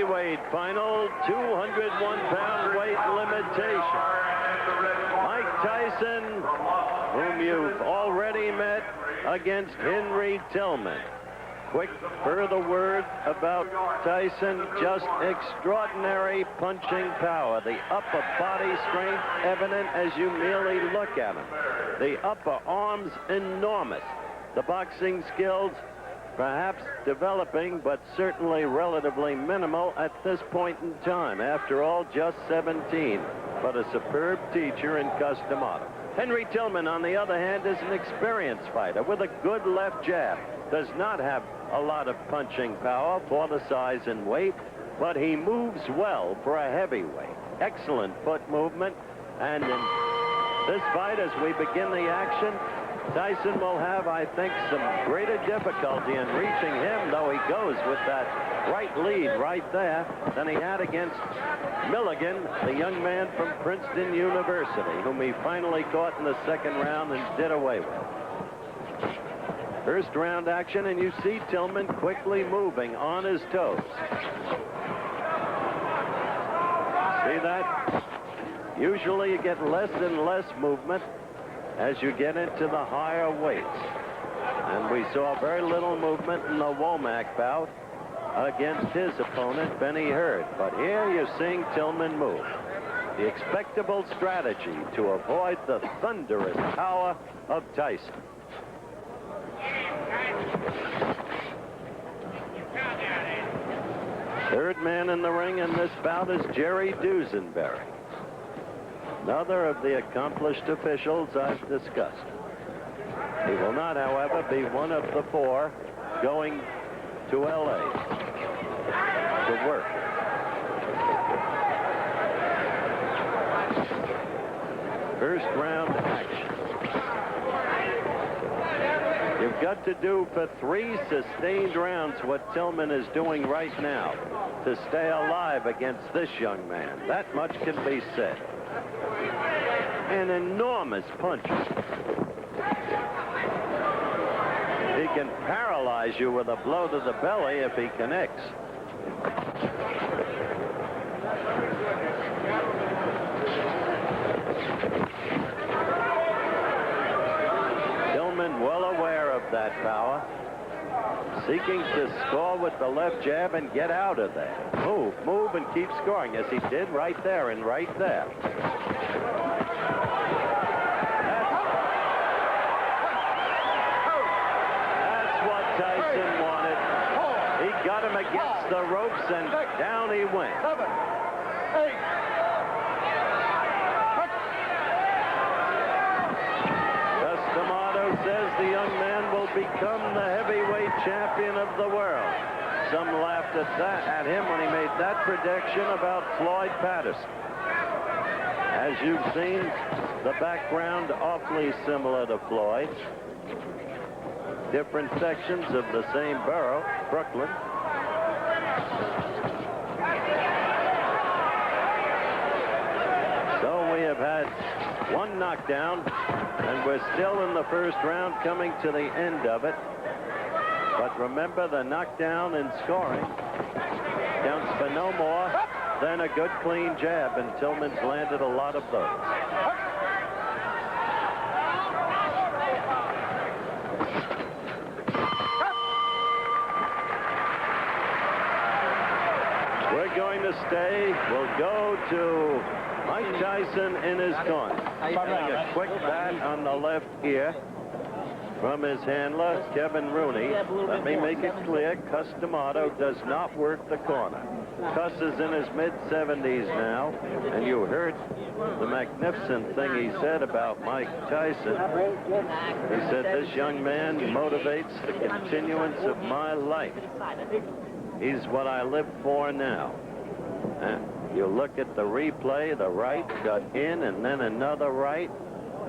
heavyweight final, 201-pound weight limitation. Mike Tyson, whom you've already met, against Henry Tillman. Quick further word about Tyson, just extraordinary punching power. The upper body strength evident as you merely look at him. The upper arms enormous. The boxing skills perhaps developing, but certainly relatively minimal at this point in time. After all, just 17, but a superb teacher in custom auto. Henry Tillman, on the other hand, is an experienced fighter with a good left jab. Does not have a lot of punching power for the size and weight, but he moves well for a heavyweight. Excellent foot movement, and in this fight, as we begin the action, Tyson will have, I think, some greater difficulty in reaching him, though he goes with that right lead right there, than he had against Milligan, the young man from Princeton University, whom he finally caught in the second round and did away with. First round action, and you see Tillman quickly moving on his toes. See that? Usually you get less and less movement as you get into the higher weights. And we saw very little movement in the Womack bout against his opponent, Benny Hurd. But here you're seeing Tillman move. The expectable strategy to avoid the thunderous power of Tyson. Third man in the ring in this bout is Jerry Dusenberry, another of the accomplished officials I've discussed. He will not, however, be one of the four going to L.A. to work. First round action. You've got to do for 3 sustained rounds what Tillman is doing right now to stay alive against this young man. That much can be said. An enormous punch. He can paralyze you with a blow to the belly if he connects. Tillman well aware of that power, seeking to score with the left jab and get out of there. Move and keep scoring, as he did right there and right there. That's what Tyson wanted. He got him against the ropes, and down he went. 7, 8. Says the young man will become the heavyweight champion of the world. Some laughed at him when he made that prediction about Floyd Patterson. As you've seen, the background awfully similar to Floyd. Different sections of the same borough, Brooklyn. So we have had one knockdown, and we're still in the first round, coming to the end of it. But remember, the knockdown in scoring counts for no more than a good clean jab, and Tillman's landed a lot of those. We're going to stay. We'll go to Mike Tyson in his corner. Getting a quick bat on the left ear from his handler, Kevin Rooney. Let me make it clear, Custom Auto does not work the corner. Cuss is in his mid-70s now, and you heard the magnificent thing he said about Mike Tyson. He said, this young man motivates the continuance of my life. He's what I live for now. And you look at the replay, the right got in, and then another right,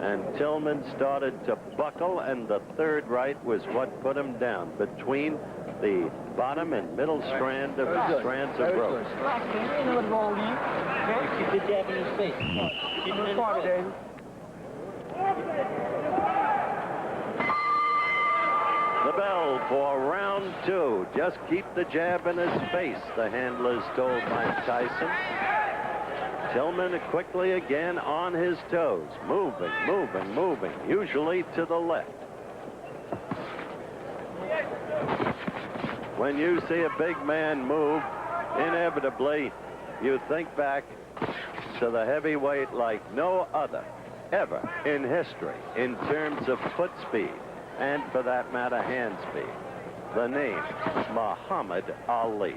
and Tillman started to buckle, and the third right was what put him down between the bottom and middle strands of rope. The bell for round 2. Just keep the jab in his face, the handlers told Mike Tyson. Tillman quickly again on his toes, moving, moving, moving, usually to the left. When you see a big man move, inevitably you think back to the heavyweight like no other ever in history in terms of foot speed and, for that matter, hand speed. The name, Muhammad Ali.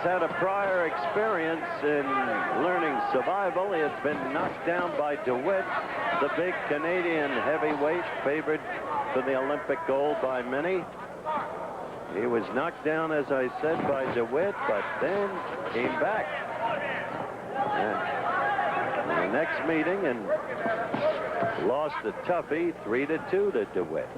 Had a prior experience in learning survival. He had been knocked down by DeWitt, the big Canadian heavyweight favored for the Olympic gold by many. He was knocked down, as I said, by DeWitt, but then came back. And in the next meeting and lost a toughie 3-2 to DeWitt.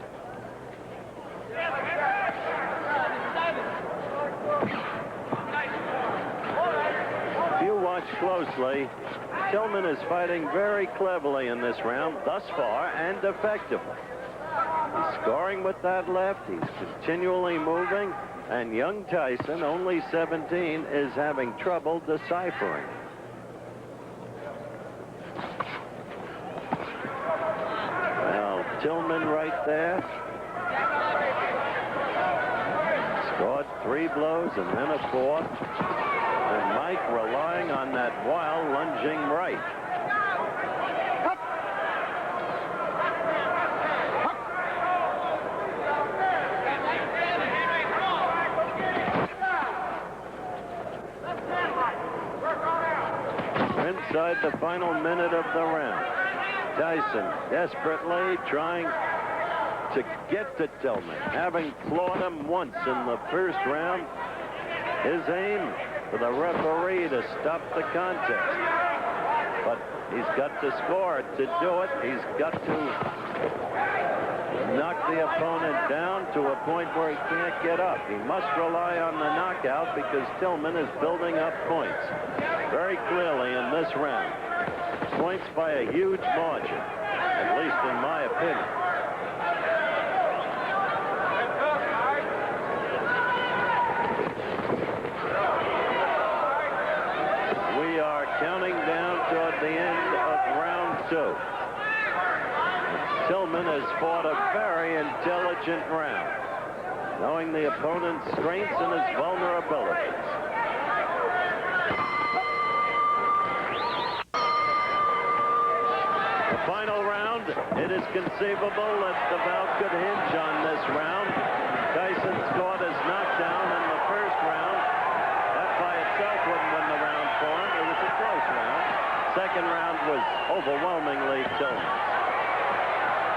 Watch closely. Tillman is fighting very cleverly in this round thus far and effectively. He's scoring with that left. He's continually moving. And young Tyson, only 17, is having trouble deciphering. Well, Tillman right there. Scored 3 blows and then a 4th. And Mike relying on that wild lunging right. Inside the final minute of the round. Tyson desperately trying to get to Tillman, having clawed him once in the first round. His aim for the referee to stop the contest. But he's got to score to do it. He's got to knock the opponent down to a point where he can't get up. He must rely on the knockout because Tillman is building up points very clearly in this round. Points by a huge margin, at least in my opinion. Counting down toward the end of round 2. Tillman has fought a very intelligent round, knowing the opponent's strengths and his vulnerabilities. The final round, it is conceivable that the bout could hinge on this round. Tyson scored his knockdown in the first round. That by itself wouldn't win the round for him. It was a close round. Second round was overwhelmingly Tillman.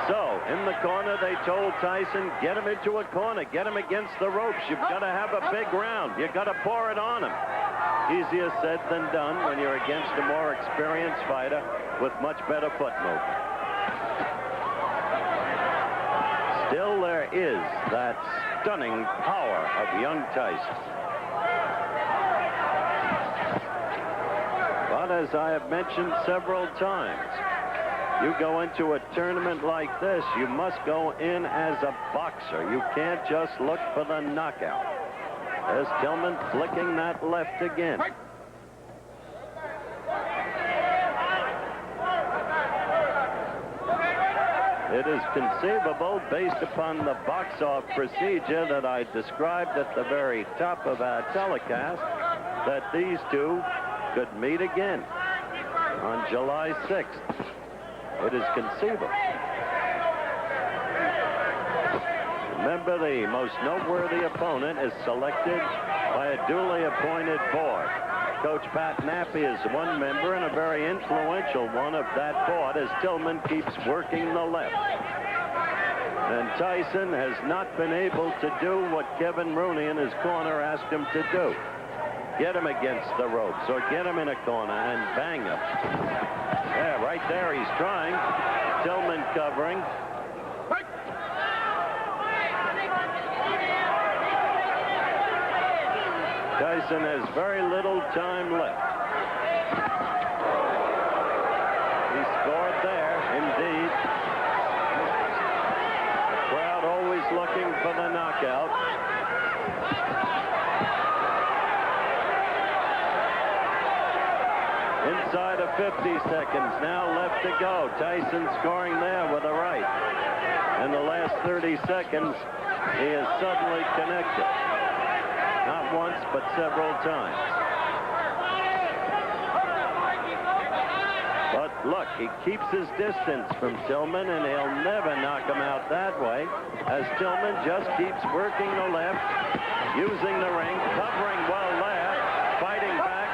So, in the corner, they told Tyson, get him into a corner, get him against the ropes. You've got to have a big round. You've got to pour it on him. Easier said than done when you're against a more experienced fighter with much better foot movement. Still, there is that stunning power of young Tyson. But as I have mentioned several times, you go into a tournament like this, you must go in as a boxer. You can't just look for the knockout. There's Tillman flicking that left again. It is conceivable, based upon the box-off procedure that I described at the very top of our telecast, that these two could meet again on July 6th. It is conceivable. Remember, the most noteworthy opponent is selected by a duly appointed board. Coach Pat Nappy is one member and a very influential one of that board as Tillman keeps working the left. And Tyson has not been able to do what Kevin Rooney in his corner asked him to do. Get him against the ropes or get him in a corner and bang him. Yeah, right there he's trying. Tillman covering. Tyson has very little time left. He scored there, indeed. Crowd always looking for the knockout. Inside of 50 seconds now left to go. Tyson scoring there with a right. In the last 30 seconds, he is suddenly connected. Not once, but several times. But look, he keeps his distance from Tillman, and he'll never knock him out that way, as Tillman just keeps working the left, using the ring, covering well there, fighting back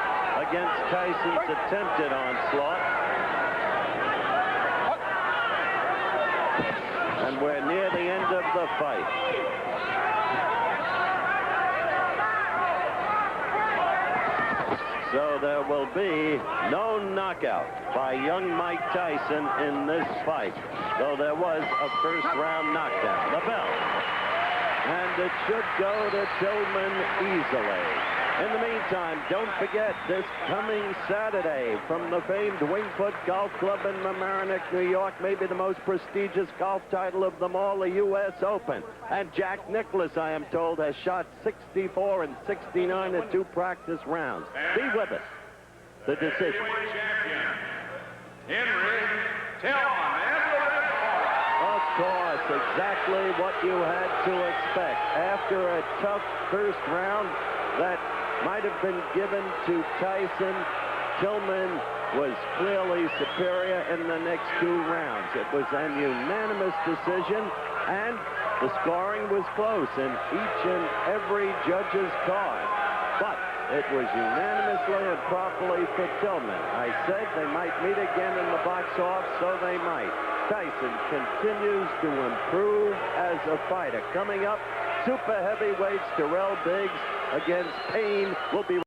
against Tyson's attempted onslaught. And we're near the end of the fight. So there will be no knockout by young Mike Tyson in this fight, though there was a first-round knockdown. The bell. And it should go to Tillman easily. In the meantime, don't forget this coming Saturday from the famed Wingfoot Golf Club in Mamaroneck, New York, maybe the most prestigious golf title of them all, the U.S. Open. And Jack Nicklaus, I am told, has shot 64 and 69 in 2 practice rounds. Be with us. The decision. Henry Tillman. Of course, exactly what you had to expect. After a tough first round that might have been given to Tyson, Tillman was clearly superior in the next 2 rounds. It was an unanimous decision, and the scoring was close in each and every judge's card. But it was unanimously and properly for Tillman. I said they might meet again in the box off, so they might. Tyson continues to improve as a fighter. Coming up, super heavyweights Terrell Biggs against Payne will be